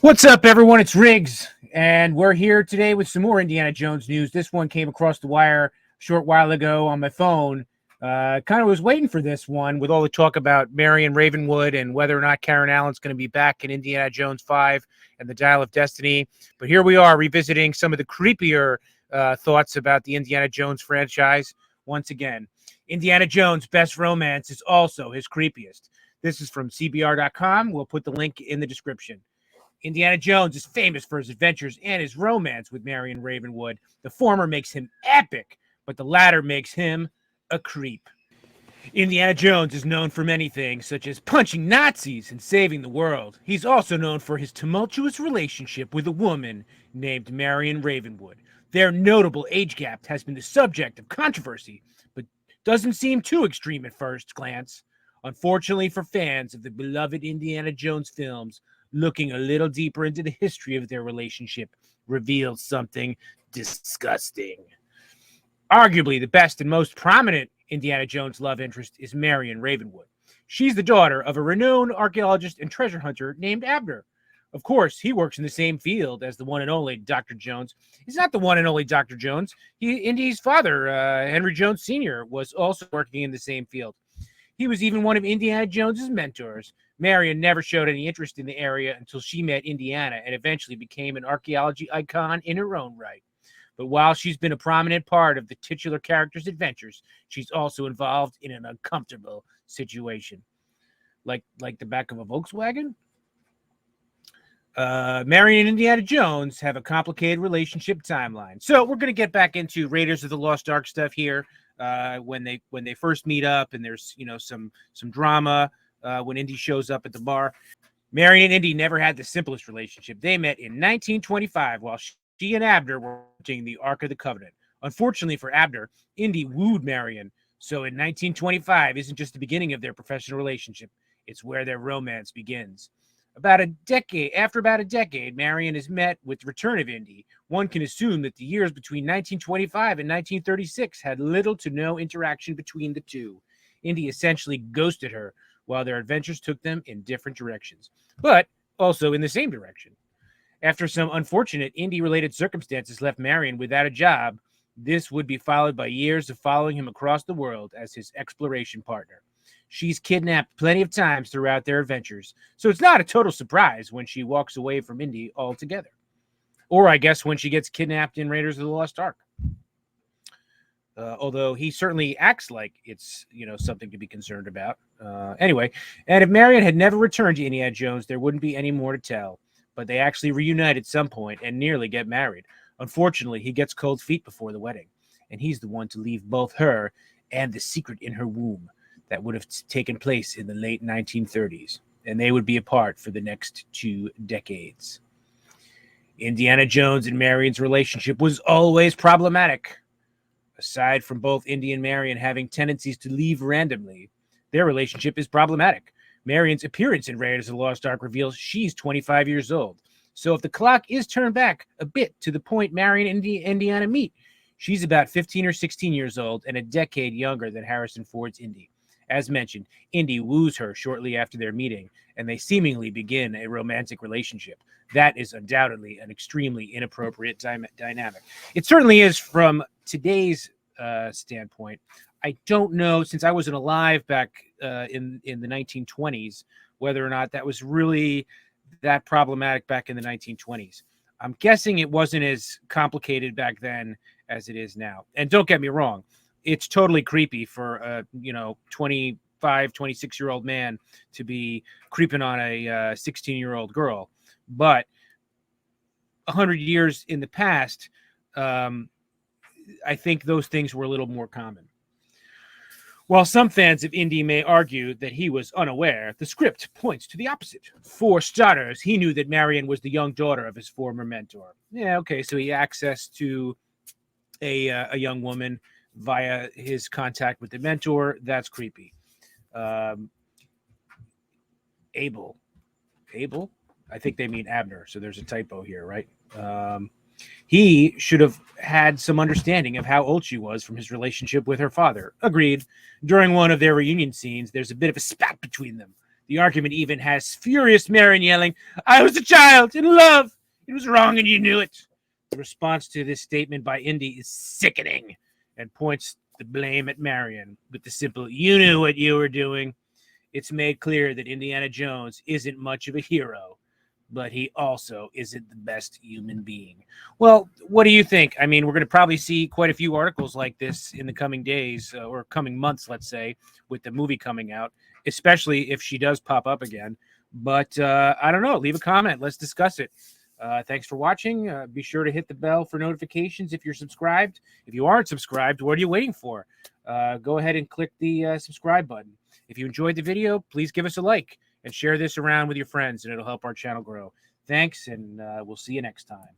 What's up, everyone? It's Riggs, and we're here today with some more Indiana Jones news. This one came across the wire a short while ago on my phone. Kind of was waiting for this one with all the talk about Marion Ravenwood and whether or not Karen Allen's going to be back in Indiana Jones 5 and the Dial of Destiny. But here we are revisiting some of the creepier thoughts about the Indiana Jones franchise once again. Indiana Jones' best romance is also his creepiest. This is from CBR.com. We'll put the link in the description. Indiana Jones is famous for his adventures and his romance with Marion Ravenwood. The former makes him epic, but the latter makes him a creep. Indiana Jones is known for many things, such as punching Nazis and saving the world. He's also known for his tumultuous relationship with a woman named Marion Ravenwood. Their notable age gap has been the subject of controversy, but doesn't seem too extreme at first glance. Unfortunately for fans of the beloved Indiana Jones films, looking a little deeper into the history of their relationship reveals something disgusting. Arguably, the best and most prominent Indiana Jones love interest is Marion Ravenwood. She's the daughter of a renowned archaeologist and treasure hunter named Abner. Of course, he works in the same field as the one and only Dr. Jones. He's not the one and only Dr. Jones. Indy's father, Henry Jones Sr., was also working in the same field. He was even one of Indiana Jones's mentors. Marion never showed any interest in the area until she met Indiana and eventually became an archaeology icon in her own right. But while she's been a prominent part of the titular character's adventures, she's also involved in an uncomfortable situation. Like the back of a Volkswagen? Marion and Indiana Jones have a complicated relationship timeline. So we're going to get back into Raiders of the Lost Ark stuff here. When they first meet up, and there's some drama when Indy shows up at the bar. Marion and Indy never had the simplest relationship. They met in 1925 while she and Abner were watching the Ark of the Covenant. Unfortunately for Abner, Indy wooed Marion, so in 1925 isn't just the beginning of their professional relationship, it's where their romance begins. After about a decade, Marion is met with the return of Indy. One can assume that the years between 1925 and 1936 had little to no interaction between the two. Indy essentially ghosted her, while their adventures took them in different directions, but also in the same direction. After some unfortunate Indy-related circumstances left Marion without a job, this would be followed by years of following him across the world as his exploration partner. She's kidnapped plenty of times throughout their adventures, so it's not a total surprise when she walks away from Indy altogether. Or I guess when she gets kidnapped in Raiders of the Lost Ark. Although he certainly acts like it's something to be concerned about. Anyway, and if Marion had never returned to Indiana Jones, there wouldn't be any more to tell. But they actually reunite at some point and nearly get married. Unfortunately, he gets cold feet before the wedding, and he's the one to leave both her and the secret in her womb that would have taken place in the late 1930s, and they would be apart for the next 2 decades. Indiana Jones and Marion's relationship was always problematic. Aside from both Indy and Marion having tendencies to leave randomly, their relationship is problematic. Marion's appearance in Raiders of the Lost Ark reveals she's 25 years old. So if the clock is turned back a bit to the point Marion and Indiana meet, she's about 15 or 16 years old and a decade younger than Harrison Ford's Indy. As mentioned, Indy woos her shortly after their meeting, and they seemingly begin a romantic relationship. That is undoubtedly an extremely inappropriate dynamic. It certainly is from today's standpoint. I don't know, since I wasn't alive back in the 1920s, whether or not that was really that problematic back in the 1920s. I'm guessing it wasn't as complicated back then as it is now. And don't get me wrong, it's totally creepy for a 25, 26-year-old man to be creeping on a 16-year-old girl. But 100 years in the past, I think those things were a little more common. While some fans of Indy may argue that he was unaware, the script points to the opposite. For starters, he knew that Marion was the young daughter of his former mentor. Yeah, okay, so he had access to a young woman via his contact with the mentor. That's creepy. Abel? I think they mean Abner, so there's a typo here, right? He should have had some understanding of how old she was from his relationship with her father. Agreed. During one of their reunion scenes, there's a bit of a spat between them. The argument even has furious Marion yelling, "I was a child in love. It was wrong and you knew it." The response to this statement by Indy is sickening and points the blame at Marion with the simple, "You knew what you were doing." It's made clear that Indiana Jones isn't much of a hero, but he also isn't the best human being. Well, what do you think? I mean, we're going to probably see quite a few articles like this in the coming days or coming months, let's say, with the movie coming out, especially if she does pop up again. But I don't know. Leave a comment. Let's discuss it. Thanks for watching. Be sure to hit the bell for notifications if you're subscribed. If you aren't subscribed, what are you waiting for? Go ahead and click the subscribe button. If you enjoyed the video, please give us a like and share this around with your friends, and it'll help our channel grow. Thanks, and we'll see you next time.